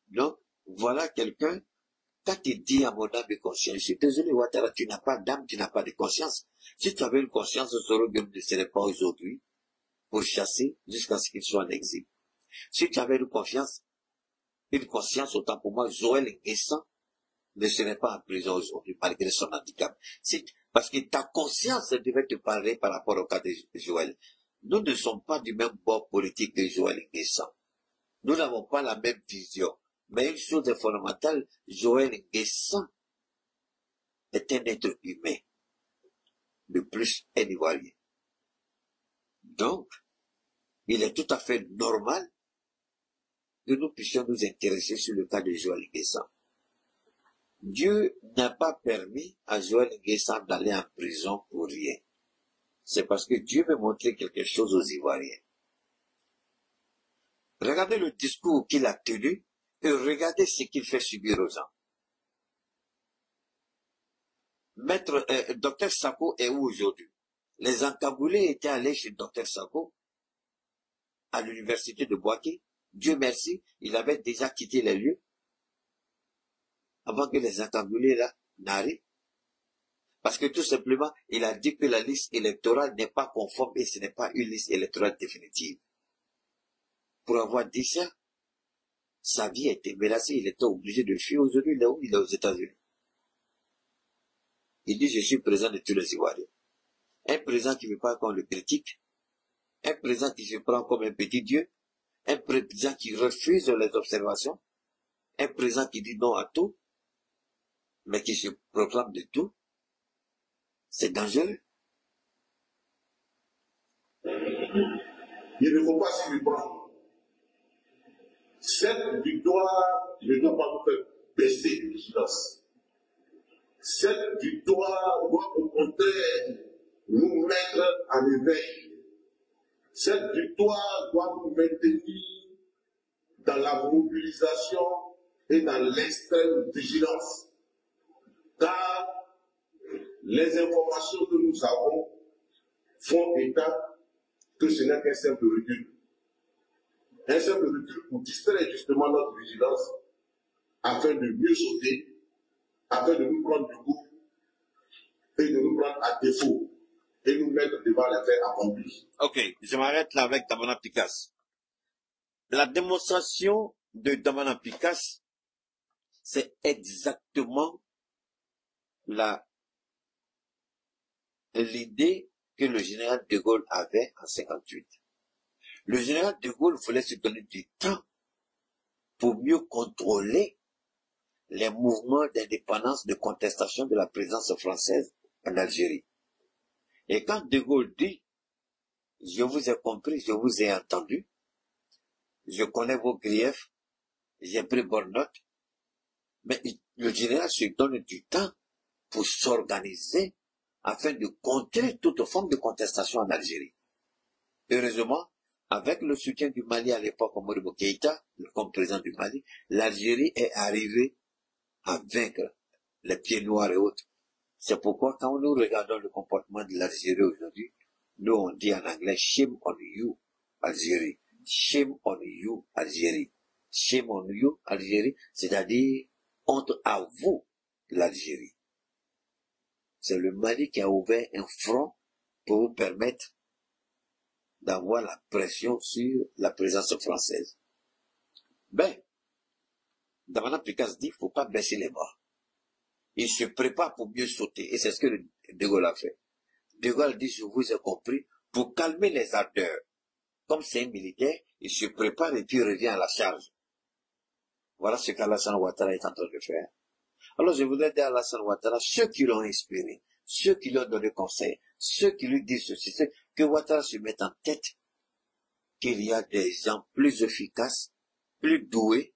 Donc, voilà quelqu'un, quand il dit à mon âme et conscience, je suis désolé, Ouattara, tu n'as pas d'âme, tu n'as pas de conscience. Si tu avais une conscience, Soro Gueye ne serait pas aujourd'hui pour chasser jusqu'à ce qu'il soit en exil. Si tu avais une conscience, autant pour moi, Joël Nguessan ne serait pas en prison aujourd'hui malgré son handicap. Parce que ta conscience devait te parler par rapport au cas de Joël. Nous ne sommes pas du même bord politique que Joël Nguessan. Nous n'avons pas la même vision. Mais une chose est fondamentale, Joël Nguessan est un être humain. De plus, un Ivoirien. Donc, il est tout à fait normal que nous puissions nous intéresser sur le cas de Joël Nguessan. Dieu n'a pas permis à Joël Nguessan d'aller en prison pour rien. C'est parce que Dieu veut montrer quelque chose aux Ivoiriens. Regardez le discours qu'il a tenu et regardez ce qu'il fait subir aux gens. Dr Sako est où aujourd'hui? Les encagoulés étaient allés chez Dr Sako à l'université de Bouaké. Dieu merci, il avait déjà quitté les lieux avant que les encagoulés là n'arrivent. Parce que tout simplement, il a dit que la liste électorale n'est pas conforme et ce n'est pas une liste électorale définitive. Pour avoir dit ça, sa vie a été menacée, il était obligé de fuir aujourd'hui, il est où? Il est aux États-Unis. Il dit, je suis président de tous les Ivoiriens. Un président qui ne veut pas qu'on le critique, un président qui se prend comme un petit Dieu, un président qui refuse les observations, un président qui dit non à tout, mais qui se proclame de tout, c'est dangereux. Il ne faut pas s'y méprendre. Cette victoire ne doit pas nous faire baisser de vigilance. Cette victoire doit au contraire nous mettre en éveil. Cette victoire doit nous maintenir dans la mobilisation et dans l'extrême vigilance. Car les informations que nous avons font état que ce n'est qu'un simple recul. Un simple recul pour distraire justement notre vigilance afin de mieux sauter, afin de nous prendre du coup et de nous prendre à défaut et nous mettre devant les faits accomplis. Ok, je m'arrête là avec Damana Picasse. La démonstration de Damana Picasse, c'est exactement l'idée que le général de Gaulle avait en 1958. Le général de Gaulle voulait se donner du temps pour mieux contrôler les mouvements d'indépendance, de contestation de la présence française en Algérie. Et quand de Gaulle dit, je vous ai compris, je vous ai entendu, je connais vos griefs, j'ai pris bonne note, mais le général se donne du temps pour s'organiser afin de contrer toute forme de contestation en Algérie. Heureusement, avec le soutien du Mali à l'époque, Modibo Keïta, comme président du Mali, l'Algérie est arrivée à vaincre les pieds noirs et autres. C'est pourquoi quand nous regardons le comportement de l'Algérie aujourd'hui, nous on dit en anglais, shame on you, Algérie. Shame on you, Algérie. Shame on you, Algérie, c'est-à-dire honte à vous, l'Algérie. C'est le Mali qui a ouvert un front pour vous permettre d'avoir la pression sur la présence française. Ben, Damana Picasse dit, il ne faut pas baisser les bras. Il se prépare pour mieux sauter, et c'est ce que De Gaulle a fait. De Gaulle dit, je vous ai compris, pour calmer les ardeurs. Comme c'est un militaire, il se prépare et puis il revient à la charge. Voilà ce qu'Alassane Ouattara est en train de faire. Alors je voudrais dire à Alassane Ouattara, ceux qui l'ont inspiré, ceux qui lui ont donné conseil, ceux qui lui disent ceci, c'est que Ouattara se mette en tête qu'il y a des gens plus efficaces, plus doués,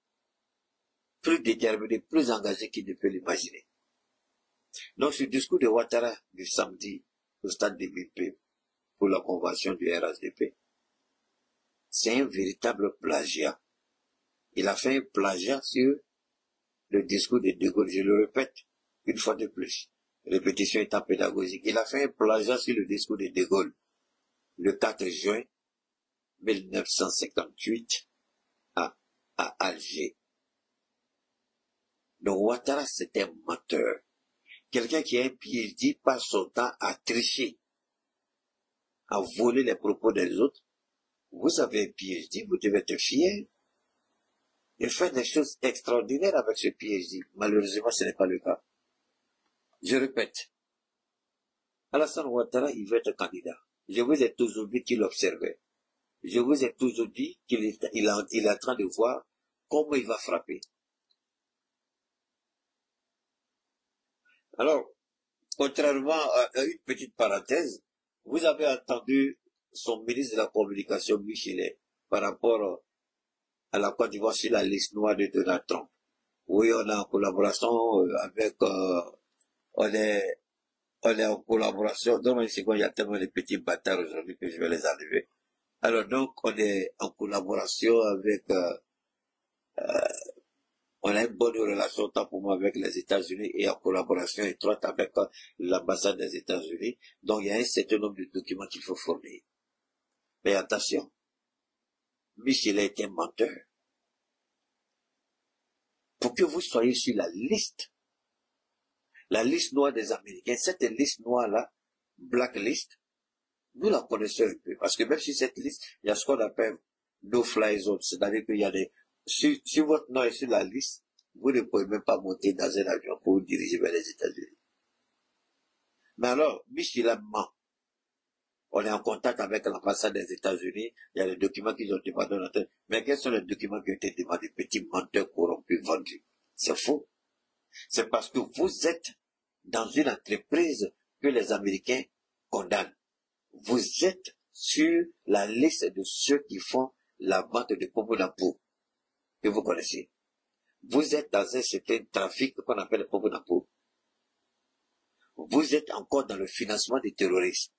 plus déterminés, plus engagés qu'il ne peut l'imaginer. Donc ce discours de Ouattara du samedi au stade de BP pour la convention du RHDP, c'est un véritable plagiat. Il a fait un plagiat sur le discours de De Gaulle, je le répète une fois de plus, répétition étant pédagogique. Il a fait un plagiat sur le discours de De Gaulle le 4 juin 1958 à Alger. Donc Ouattara, c'est un menteur. Quelqu'un qui a un PhD passe son temps à tricher, à voler les propos des autres. Vous avez un PhD, vous devez être fier. Il fait des choses extraordinaires avec ce PhD. Malheureusement, ce n'est pas le cas. Je répète, Alassane Ouattara, il veut être candidat. Je vous ai toujours dit qu'il observait. Je vous ai toujours dit qu'il est en train de voir comment il va frapper. Alors, contrairement à une petite parenthèse, vous avez entendu son ministre de la Communication, Michelet, par rapport à la Côte d'Ivoire sur la liste noire de Donald Trump. Oui, on est en collaboration avec, on est en collaboration. Dans une seconde, il y a tellement de petits bâtards aujourd'hui que je vais les enlever. Alors donc, on est en collaboration avec, on a une bonne relation tant pour moi avec les États-Unis et en collaboration étroite avec l'ambassade des États-Unis. Donc, il y a un certain nombre de documents qu'il faut fournir. Mais attention, Michel est un menteur. Pour que vous soyez sur la liste noire des Américains, cette liste noire-là, blacklist, nous la connaissons un peu. Parce que même sur cette liste, il y a ce qu'on appelle no-fly zone. C'est-à-dire qu'il y a des... Si votre nom est sur la liste, vous ne pouvez même pas monter dans un avion pour vous diriger vers les États-Unis. Mais alors, Michel ment. On est en contact avec l'ambassade des États-Unis. Il y a les documents qu'ils ont demandés. Mais quels sont les documents qui ont été demandés? Petits menteurs corrompus, vendus. C'est faux. C'est parce que vous êtes dans une entreprise que les Américains condamnent. Vous êtes sur la liste de ceux qui font la vente de pommes d'amour que vous connaissez. Vous êtes dans un certain trafic qu'on appelle le pommes d'amour. Vous êtes encore dans le financement du terrorisme.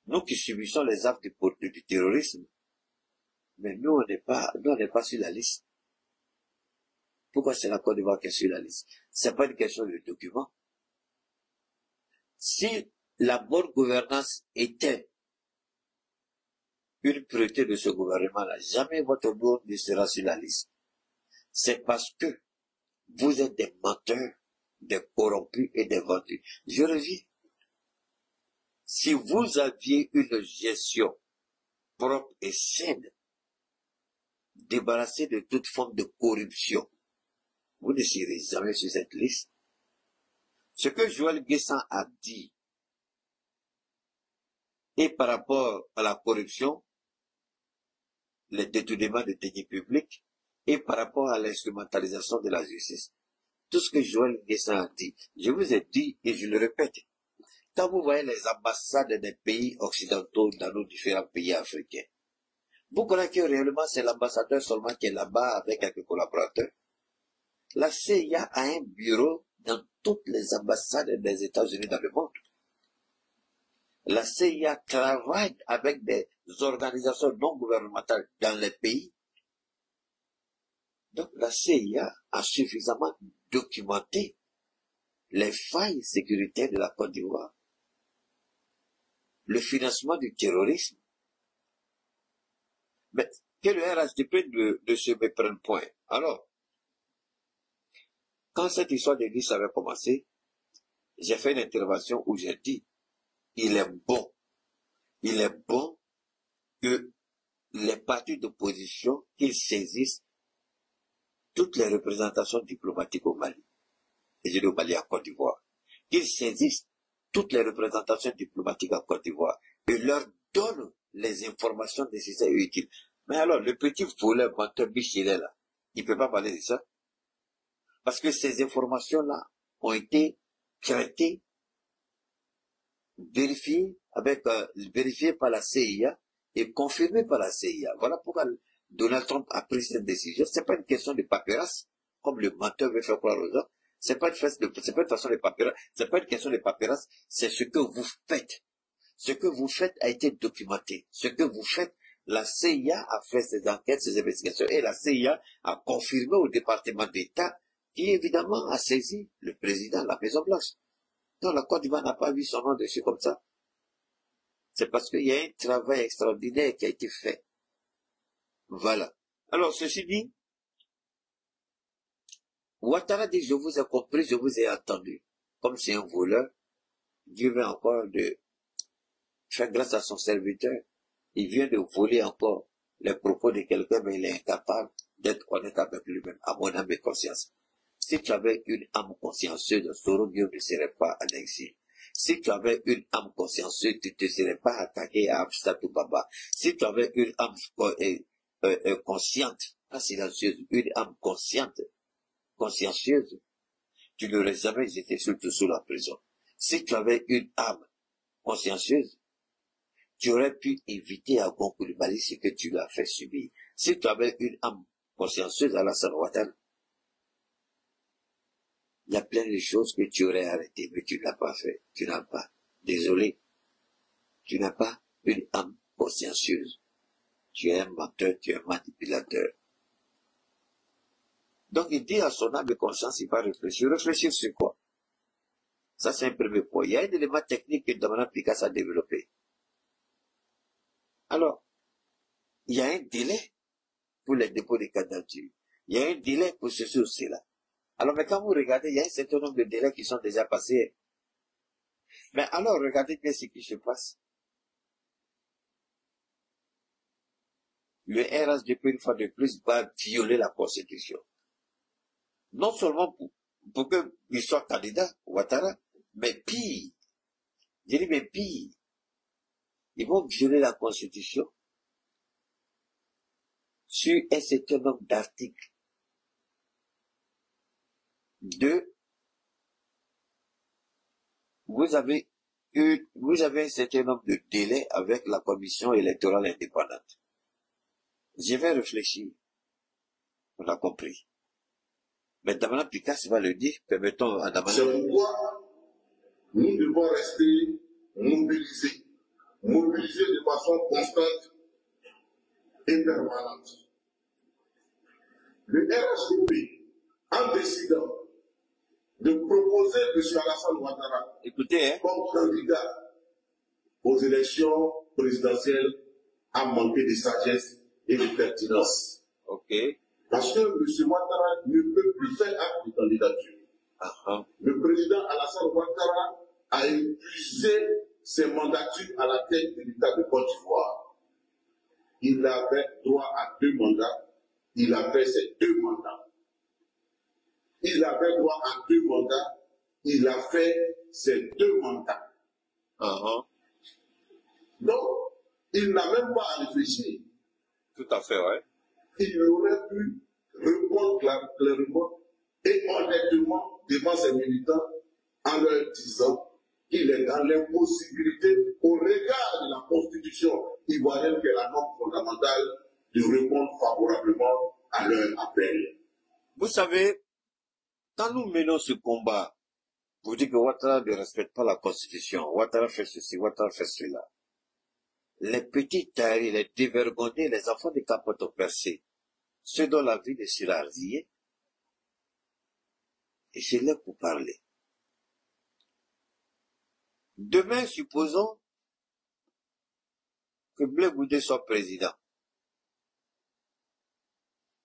Nous qui subissons les actes du terrorisme, mais nous, on n'est pas sur la liste. Pourquoi c'est la Côte d'Ivoire qui est sur la liste? C'est pas une question de document. Si la bonne gouvernance était une priorité de ce gouvernement-là, jamais votre nom ne sera sur la liste. C'est parce que vous êtes des menteurs, des corrompus et des vendus. Je reviens. Si vous aviez une gestion propre et saine, débarrassée de toute forme de corruption, vous ne serez jamais sur cette liste. Ce que Joël Guessan a dit, et par rapport à la corruption, les détournements de deniers publics, et par rapport à l'instrumentalisation de la justice, tout ce que Joël Guessan a dit, je vous ai dit et je le répète, quand vous voyez les ambassades des pays occidentaux dans nos différents pays africains, vous croyez que réellement c'est l'ambassadeur seulement qui est là-bas avec quelques collaborateurs? La CIA a un bureau dans toutes les ambassades des États-Unis dans le monde. La CIA travaille avec des organisations non gouvernementales dans les pays. Donc la CIA a suffisamment documenté les failles sécuritaires de la Côte d'Ivoire, le financement du terrorisme. Mais que le RHDP de se méprenne point. Alors, quand cette histoire de liste avait commencé, j'ai fait une intervention où j'ai dit, il est bon que les partis d'opposition, qu'ils saisissent toutes les représentations diplomatiques au Mali, et je dis au Mali en Côte d'Ivoire, qu'ils saisissent toutes les représentations diplomatiques en Côte d'Ivoire et leur donnent les informations nécessaires et utiles. Mais alors, le petit voleur menteur Michelet là, il ne peut pas parler de ça. Parce que ces informations-là ont été traitées, vérifiées par la CIA et confirmées par la CIA. Voilà pourquoi Donald Trump a pris cette décision. C'est pas une question de paperasse, comme le menteur veut faire croire aux gens. C'est pas une façon de paperasse, c'est pas une question de paperasse, c'est ce que vous faites. Ce que vous faites a été documenté. Ce que vous faites, la CIA a fait ses enquêtes, ses investigations, et la CIA a confirmé au département d'État qui évidemment a saisi le président de la Maison-Blanche. Non, la Côte d'Ivoire n'a pas vu son nom dessus comme ça. C'est parce qu'il y a un travail extraordinaire qui a été fait. Voilà. Alors, ceci dit, Ouattara dit, je vous ai compris, je vous ai entendu. Comme c'est un voleur, Dieu vient encore de faire grâce à son serviteur. Il vient de voler encore les propos de quelqu'un, mais il est incapable d'être honnête avec lui-même, à mon âme et conscience. Si tu avais une âme consciencieuse, Soro Dieu ne serait pas en exil. Si tu avais une âme consciencieuse, tu ne te serais pas attaqué à Abstatou Baba. Si tu avais une âme consciente, pas silencieuse, une âme consciente, consciencieuse, tu n'aurais jamais été surtout sous la prison. Si tu avais une âme consciencieuse, tu aurais pu éviter à Gonkoulibaly ce que tu lui as fait subir. Si tu avais une âme consciencieuse, Alassane Ouattara, il y a plein de choses que tu aurais arrêtées, mais tu ne l'as pas fait. Tu n'as pas. Désolé. Tu n'as pas une âme consciencieuse. Tu es un menteur, tu es un manipulateur. Donc il dit à son âme de conscience, il va réfléchir. Réfléchir sur quoi? Ça, c'est un premier point. Il y a un élément technique que Damana Picasso a développé. Alors, il y a un délai pour les dépôts de candidature. Il y a un délai pour ceci ou cela. Alors, mais quand vous regardez, il y a un certain nombre de délais qui sont déjà passés. Mais alors, regardez bien ce qui se passe. Le RHDP, une fois de plus, va violer la Constitution. Non seulement pour qu'il soit candidat, Ouattara, mais pire. Je dis, mais pire. Ils vont violer la Constitution sur un certain nombre d'articles. 2. Vous avez un certain nombre de délais avec la commission électorale indépendante. Je vais réfléchir. On a compris. Mais Damana Picasso va le dire, permettons à Damana. C'est pourquoi nous devons rester mobilisés de façon constante et permanente. Le RHDP, en décidant de proposer M. Alassane Ouattara comme candidat aux élections présidentielles, a manqué de sagesse et de pertinence. Parce que M. Ouattara ne peut plus faire acte de candidature. Le président Alassane Ouattara a épuisé ses mandatures à la tête de l'État de Côte d'Ivoire. Il avait droit à 2 mandats. Il a fait ses 2 mandats. Il avait droit à 2 mandats. Il a fait ses 2 mandats. Donc, il n'a même pas à réfléchir. Tout à fait, ouais. Il aurait pu répondre clairement et honnêtement devant ses militants en leur disant qu'il est dans l'impossibilité, au regard de la Constitution ivoirienne qui est la norme fondamentale, de répondre favorablement à leur appel. Vous savez, quand nous menons ce combat, vous dites que Ouattara ne respecte pas la Constitution, Ouattara fait ceci, Ouattara fait cela. Les petits taris, les dévergondés, les enfants de capote percés, ceux dont la vie ne sera rien, et c'est là pour parler. Demain, supposons que Blé Goudé soit président.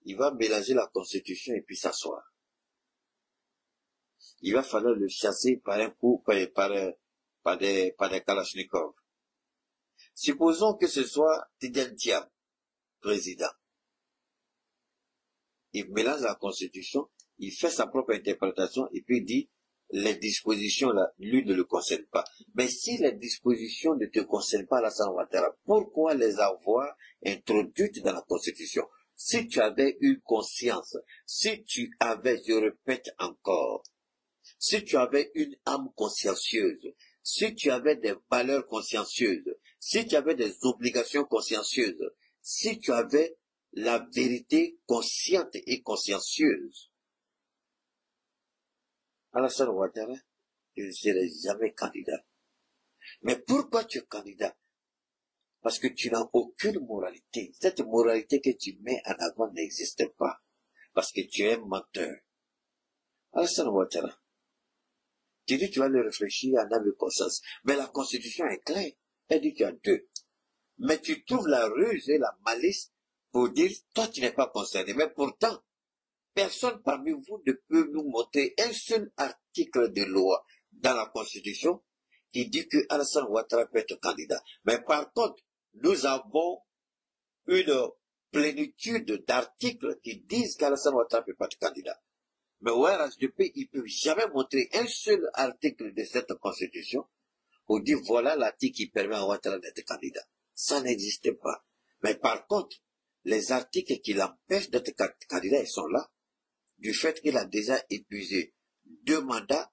Il va mélanger la Constitution et puis s'asseoir. Il va falloir le chasser par un coup, par des Kalachnikov. Supposons que ce soit Tidiane Diam, président. Il mélange la Constitution, il fait sa propre interprétation et puis il dit les dispositions là, lui ne le concerne pas. Mais si les dispositions ne te concernent pas, Alassane Ouattara, pourquoi les avoir introduites dans la Constitution? Si tu avais une conscience, si tu avais, je répète encore, si tu avais une âme consciencieuse, si tu avais des valeurs consciencieuses, si tu avais des obligations consciencieuses, si tu avais la vérité consciente et consciencieuse, Alassane Ouattara, tu ne serais jamais candidat. Mais pourquoi tu es candidat? Parce que tu n'as aucune moralité. Cette moralité que tu mets en avant n'existe pas. Parce que tu es un menteur. Alassane Ouattara, tu dis tu vas le réfléchir en âme et conscience. Mais la Constitution est claire. Elle dit qu'il y a 2. Mais tu trouves la ruse et la malice pour dire, toi tu n'es pas concerné. Mais pourtant, personne parmi vous ne peut nous montrer un seul article de loi dans la Constitution qui dit que Alassane Ouattara peut être candidat. Mais par contre, nous avons une plénitude d'articles qui disent qu'Alassane Ouattara ne peut pas être candidat. Mais au RHDP, il ne peut jamais montrer un seul article de cette Constitution pour dire voilà l'article qui permet à Ouattara d'être candidat. Ça n'existe pas. Mais par contre, les articles qui l'empêchent d'être candidat, ils sont là, du fait qu'il a déjà épuisé 2 mandats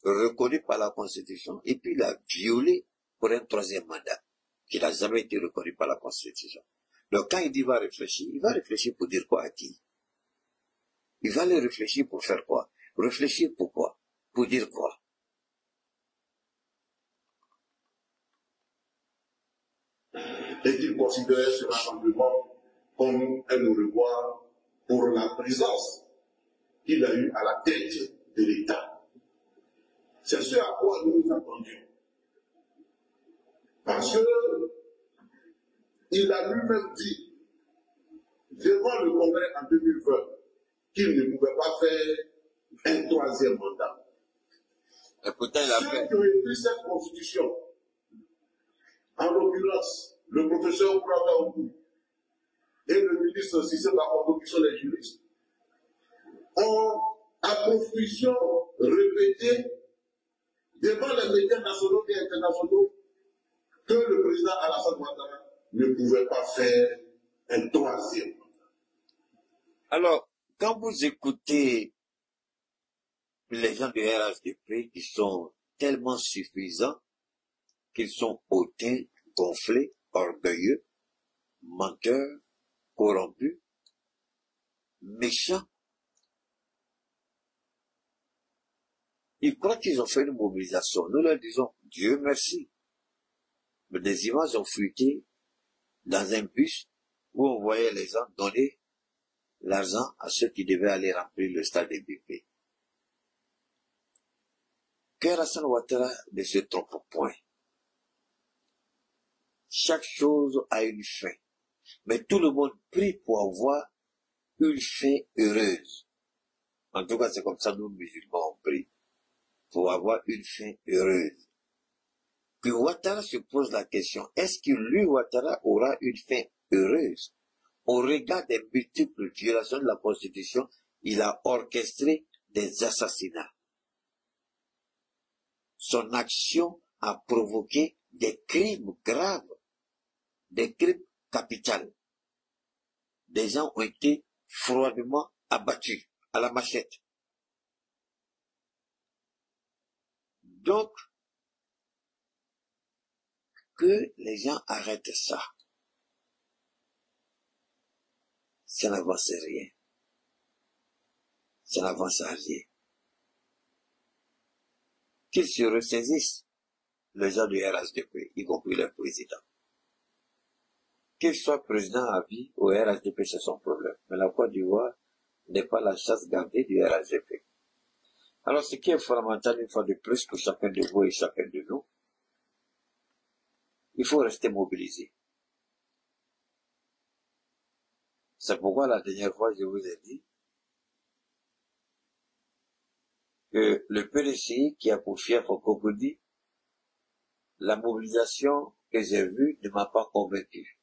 reconnus par la Constitution, et puis il a violé pour un 3e mandat, qui n'a jamais été reconnu par la Constitution. Donc quand il dit il va réfléchir pour dire quoi à qui? Il va le réfléchir pour faire quoi? Réfléchir pourquoi? Pour dire quoi? Et qu'il considérait ce rassemblement comme un au revoir pour la présence qu'il a eue à la tête de l'État. C'est ce à quoi nous nous attendions. Parce que il a lui-même dit devant le Congrès en 2020 qu'il ne pouvait pas faire un 3e mandat. Ceux qui ont écrit cette constitution, en l'occurrence le professeur Ouragaougou et le ministre Cissé Bakabo, qui sont les juristes, ont à profusion répété devant les médias nationaux et internationaux que le président Alassane Ouattara ne pouvait pas faire un 3e mandat. Alors, quand vous écoutez les gens du RHDP qui sont tellement suffisants qu'ils sont hautains, gonflés, orgueilleux, menteurs, corrompus, méchants, ils croient qu'ils ont fait une mobilisation. Nous leur disons, Dieu merci. Mais des images ont fuité dans un bus où on voyait les gens donner l'argent à ceux qui devaient aller remplir le stade de BP. Que Alassane Ouattara ne se trompe point. Chaque chose a une fin. Mais tout le monde prie pour avoir une fin heureuse. En tout cas, c'est comme ça nous musulmans on prie. Pour avoir une fin heureuse. Que Ouattara se pose la question, est-ce que lui, Ouattara, aura une fin heureuse? Au regard des multiples violations de la Constitution, il a orchestré des assassinats. Son action a provoqué des crimes graves, des crimes capitaux. Des gens ont été froidement abattus à la machette. Donc, que les gens arrêtent ça. Ça n'avance rien. Ça n'avance à rien. Qu'ils se ressaisissent, les gens du RHDP, y compris le président. Qu'il soit président à vie au RHDP, c'est son problème. Mais la Côte d'Ivoire n'est pas la chasse gardée du RHDP. Alors, ce qui est fondamental, une fois de plus, pour chacun de vous et chacun de nous, il faut rester mobilisé. C'est pourquoi la dernière fois, je vous ai dit que le PDCI qui a pour fief au Cocody, la mobilisation que j'ai vue ne m'a pas convaincu.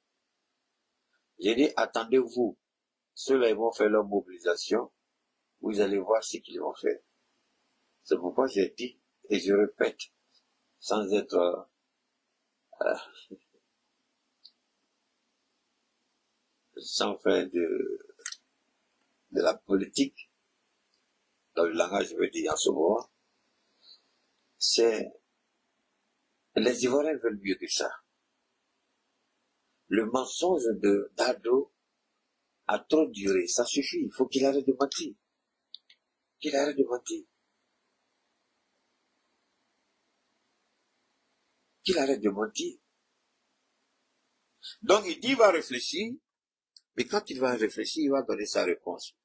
J'ai dit, attendez-vous, ceux-là ils vont faire leur mobilisation, vous allez voir ce qu'ils vont faire. C'est pourquoi j'ai dit, et je répète, sans être sans faire de la politique, dans le langage, je veux dire en ce moment, c'est les Ivoiriens veulent mieux que ça. Le mensonge de Dado a trop duré, ça suffit, il faut qu'il arrête de mentir. Qu'il arrête de mentir. Qu'il arrête de mentir. Donc il dit qu'il va réfléchir, mais quand il va réfléchir, il va donner sa réponse.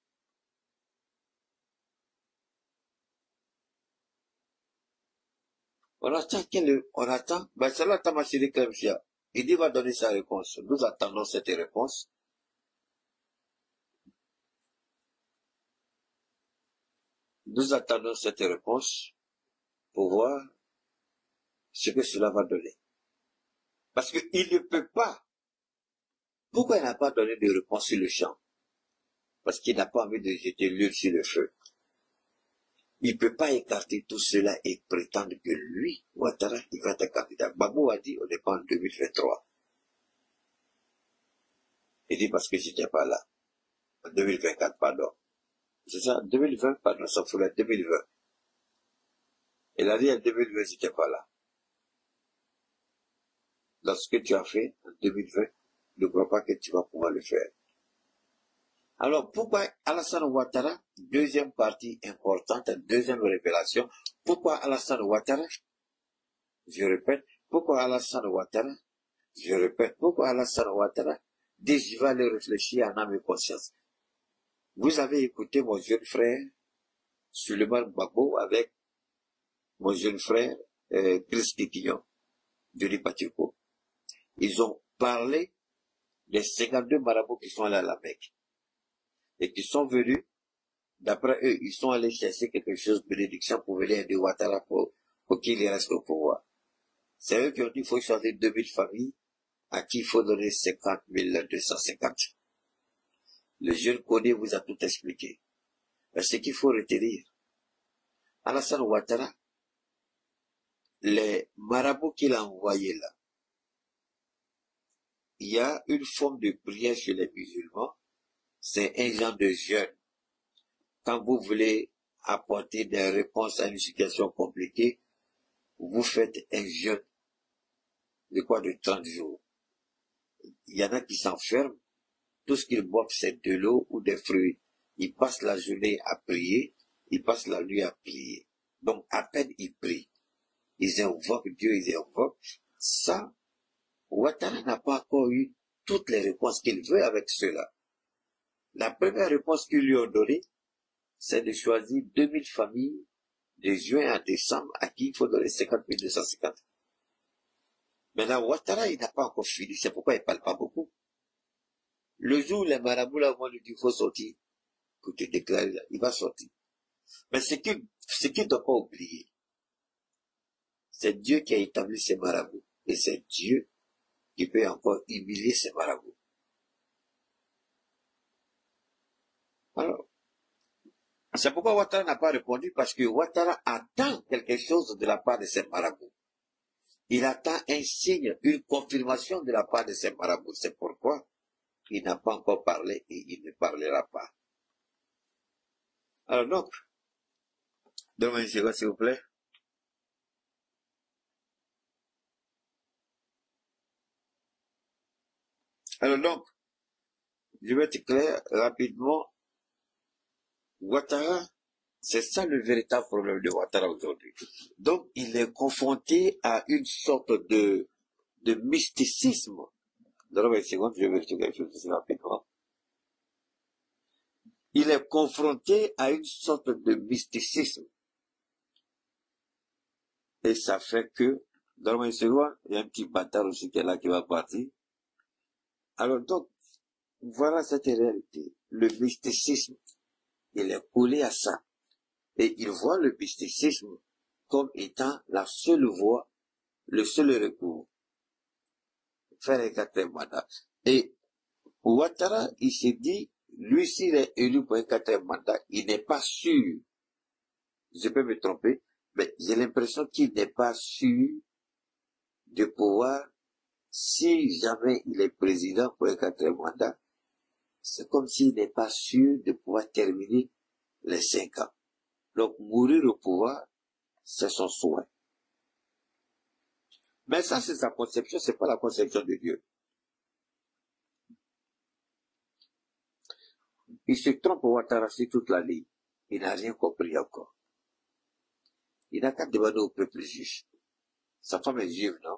On attend, ben c'est là Tamashiri Klemsia. Il dit qu'il va donner sa réponse. Nous attendons cette réponse. Nous attendons cette réponse pour voir ce que cela va donner. Parce qu'il ne peut pas. Pourquoi il n'a pas donné de réponse sur le champ? Parce qu'il n'a pas envie de jeter l'huile sur le feu. Il ne peut pas écarter tout cela et prétendre que lui, Ouattara, il va être candidat. Babou a dit, on n'est pas en 2023. Il dit parce que je n'étais pas là. En 2024, pardon. C'est ça, 2020, pardon, ça fout 2020. Il a dit en 2020, je n'étais pas là. Dans ce que tu as fait en 2020, ne crois pas que tu vas pouvoir le faire. Alors, pourquoi Alassane Ouattara, deuxième partie importante, deuxième révélation, pourquoi Alassane Ouattara, je répète, pourquoi Alassane Ouattara, je répète, pourquoi Alassane Ouattara, dit je vais aller réfléchir en âme et conscience. Vous avez écouté mon jeune frère, Suleiman Babo, avec mon jeune frère, Chris Kikignon, Denis Patiko. Ils ont parlé des 52 marabouts qui sont allés à la Mecque. Et qui sont venus, d'après eux, ils sont allés chercher quelque chose, bénédiction pour venir aider Ouattara pour qu'il reste au pouvoir. C'est eux qui ont dit qu'il faut choisir 2000 familles à qui il faut donner 50 250. Le jeune Kodé vous a tout expliqué. Mais ce qu'il faut retenir, Alassane Ouattara, les marabouts qu'il a envoyés là, il y a une forme de prière chez les musulmans, c'est un genre de jeûne. Quand vous voulez apporter des réponses à une situation compliquée, vous faites un jeûne de quoi, de 30 jours. Il y en a qui s'enferment, tout ce qu'ils boivent c'est de l'eau ou des fruits. Ils passent la journée à prier, ils passent la nuit à prier. Donc à peine ils prient, ils invoquent Dieu, ils invoquent. Ça, Ouattara n'a pas encore eu toutes les réponses qu'il veut avec cela. La première réponse qu'ils lui ont donnée, c'est de choisir 2000 familles de juin à décembre à qui il faut donner 50 250. Maintenant, Ouattara, il n'a pas encore fini, c'est pourquoi il ne parle pas beaucoup. Le jour où les marabouts là vont lui dire qu'il faut sortir, pour te déclarer là, il va sortir. Mais ce qu'il ne doit pas oublier, c'est Dieu qui a établi ces marabouts. Et c'est Dieu qui peut encore humilier ces marabouts. Alors, c'est pourquoi Ouattara n'a pas répondu, parce que Ouattara attend quelque chose de la part de ces marabouts. Il attend un signe, une confirmation de la part de ces marabouts. C'est pourquoi il n'a pas encore parlé et il ne parlera pas. Alors donc, donne-moi une seconde s'il vous plaît. Alors donc, je vais être clair rapidement. Ouattara, c'est ça le véritable problème de Ouattara aujourd'hui. Donc, il est confronté à une sorte de mysticisme. Donne-moi une seconde, je vais vérifier quelque chose ici rapidement. Il est confronté à une sorte de mysticisme. Et ça fait que, donne-moi une seconde, il y a un petit bâtard aussi qui est là qui va partir. Alors donc, voilà cette réalité. Le mysticisme, il est collé à ça. Et il voit le mysticisme comme étant la seule voie, le seul recours. Faire un quatrième mandat. Et Ouattara, il s'est dit, lui, s'il est élu pour un quatrième mandat, il n'est pas sûr. Je peux me tromper, mais j'ai l'impression qu'il n'est pas sûr de pouvoir, si jamais il est président pour un quatrième mandat, c'est comme s'il n'est pas sûr de pouvoir terminer les 5 ans. Donc, mourir au pouvoir, c'est son souhait. Mais ça, c'est sa conception, c'est pas la conception de Dieu. Il se trompe Ouattara sur toute la ligne. Il n'a rien compris encore. Il n'a qu'à demander au peuple juif. Sa femme est juive, non?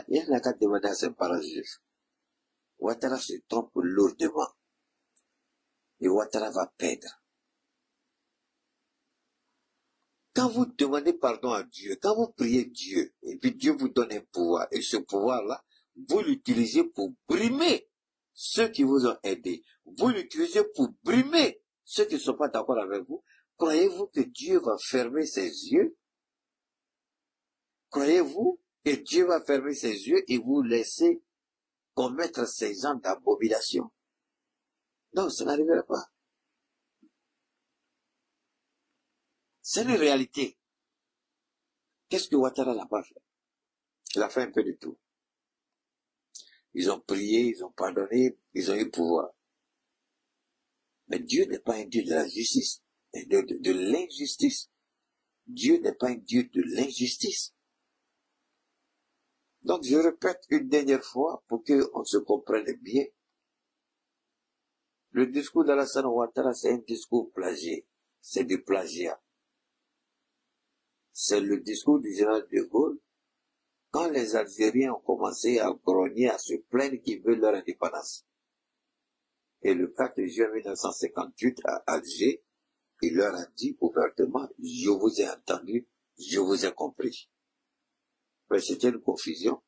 Il n'a qu'à demander à ses parents juifs. Ouattara se trompe lourdement. Et Ouattara va perdre. Quand vous demandez pardon à Dieu, quand vous priez Dieu, et puis Dieu vous donne un pouvoir, et ce pouvoir-là, vous l'utilisez pour brimer ceux qui vous ont aidé. Vous l'utilisez pour brimer ceux qui ne sont pas d'accord avec vous, Croyez-vous que Dieu va fermer ses yeux? Croyez-vous que Dieu va fermer ses yeux et vous laisser commettre ces gens d'abomination? Non, ça n'arrivera pas. C'est une réalité. Qu'est-ce que Ouattara n'a pas fait? Il a fait un peu de tout. Ils ont prié, ils ont pardonné, ils ont eu pouvoir. Mais Dieu n'est pas un Dieu de la justice, de l'injustice. Dieu n'est pas un Dieu de l'injustice. Donc je répète une dernière fois pour qu'on se comprenne bien. Le discours d'Alassane Ouattara, c'est un discours plagié. C'est du plagiat. C'est le discours du général de Gaulle quand les Algériens ont commencé à grogner, à se plaindre qu'ils veulent leur indépendance. Et le 4 juin 1958, à Alger, il leur a dit ouvertement, je vous ai entendu, je vous ai compris. Mais c'était une confusion.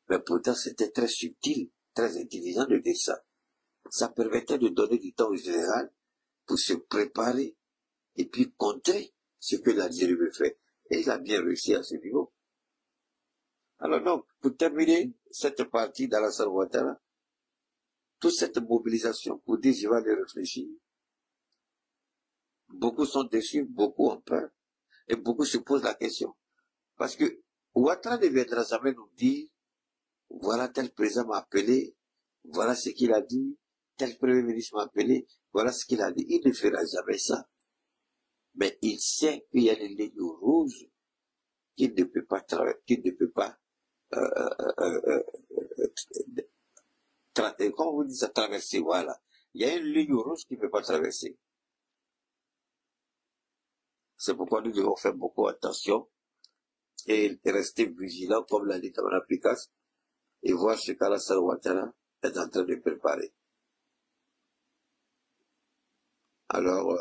Mais pourtant, c'était très subtil, très intelligent de dire ça. Ça permettait de donner du temps au général pour se préparer et puis contrer ce que l'Algérie veut faire. Et il a bien réussi à ce niveau. Alors donc, pour terminer cette partie d'Alassane Ouattara, toute cette mobilisation pour dire je vais aller réfléchir. Beaucoup sont déçus, beaucoup ont peur, et beaucoup se posent la question. Parce que Ouattara ne viendra jamais nous dire, voilà tel président m'a appelé, voilà ce qu'il a dit, tel premier ministre m'a appelé, voilà ce qu'il a dit. Il ne fera jamais ça. Mais il sait qu'il y a des lignes rouges qu'il ne peut pas comment vous dites ça, traverser, voilà. Il y a une ligne rouge qu'il ne peut pas traverser. C'est pourquoi nous devons faire beaucoup attention et rester vigilants, comme l'a dit Tamara Pikas, et voir ce qu'Alassane Ouattara est en train de préparer. Alors,